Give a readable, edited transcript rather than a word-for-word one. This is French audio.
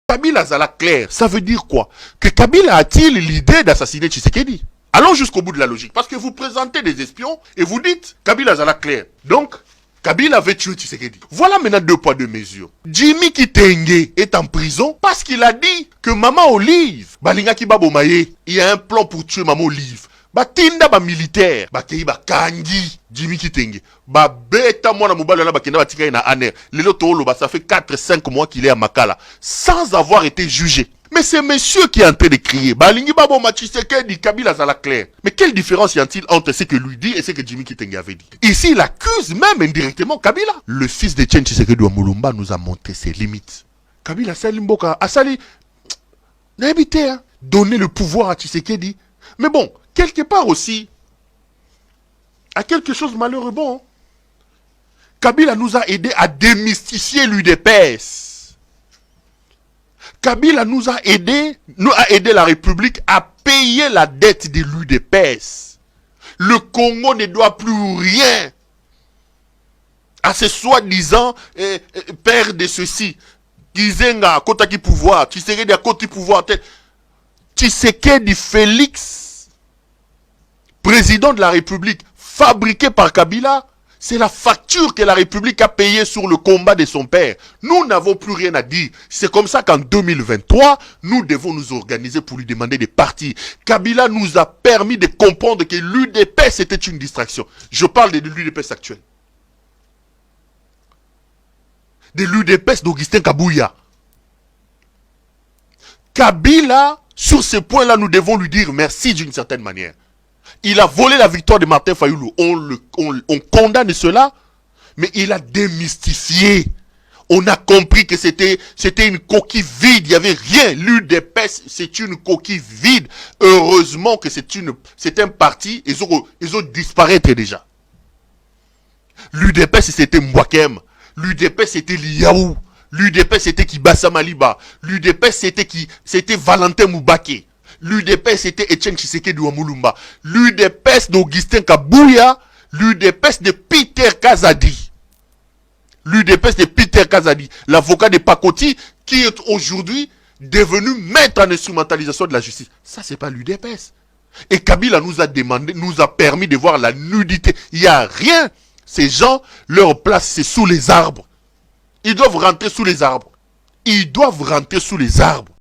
Kabila Zala clair, ça veut dire quoi? Que Kabila a-t-il l'idée d'assassiner Tshisekedi? Allons jusqu'au bout de la logique. Parce que vous présentez des espions et vous dites Kabila Zala clair. Donc, Kabila avait tué Tshisekedi. Voilà maintenant 2 poids 2 mesures. Jimmy Kitenge est en prison parce qu'il a dit que Maman Olive, Balingaki Babomaye, il y a un plan pour tuer Maman Olive. Batinda ba militaire, bakei ba kangi, Jimmy Kitenge. Ba beta mwana mobali na bakenda batika na aner. Lelo tolo ba ça fait 4-5 mois qu'il est à Makala sans avoir été jugé. Mais c'est monsieur qui est en train de crier. Balingi babo Tshisekedi Kabila Zala clair. Mais quelle différence y a-t-il entre ce que lui dit et ce que Jimmy Kitenge avait dit? Ici, il accuse même indirectement Kabila. Le fils de Etienne Tshisekedi wa Mulumba nous a montré ses limites. Kabila Salimboka Asali n'habité hein, donner le pouvoir à Tshisekedi. Mais bon, quelque part aussi, à quelque chose de malheureux, bon, Kabila nous a aidé à démystifier l'UDPS. Kabila nous a aidé la République à payer la dette de l'UDPS. Le Congo ne doit plus rien à ce soi-disant père de ceci. Kizenga, Kotaki pouvoir, Tshisekedi à côté pouvoir. Tshisekedi Félix, président de la République, fabriqué par Kabila, c'est la facture que la République a payée sur le combat de son père. Nous n'avons plus rien à dire. C'est comme ça qu'en 2023, nous devons nous organiser pour lui demander de partir. Kabila nous a permis de comprendre que l'UDPS était une distraction. Je parle de l'UDPS actuelle. De l'UDPS d'Augustin Kabouya. Kabila, sur ce point-là, nous devons lui dire merci d'une certaine manière. Il a volé la victoire de Martin Fayoulou. On condamne cela, mais il a démystifié. On a compris que c'était une coquille vide. Il n'y avait rien. L'UDPS, c'est une coquille vide. Heureusement que c'est un parti. Ils ont disparaître déjà. L'UDPS, c'était Mwakem. L'UDPS, c'était Liaou. L'UDPS, c'était Kibasa Maliba. l'UDPS, c'était Valentin Moubake. L'UDPS, c'était Etienne Tshisekedi wa Mulumba. L'UDPS d'Augustin Kabouya. L'UDPS de Peter Kazadi. L'UDPS de Peter Kazadi. L'avocat de Pakoti qui est aujourd'hui devenu maître en instrumentalisation de la justice. Ça, c'est pas l'UDPS. Et Kabila nous a permis de voir la nudité. Il n'y a rien. Ces gens, leur place, c'est sous les arbres. Ils doivent rentrer sous les arbres. Ils doivent rentrer sous les arbres.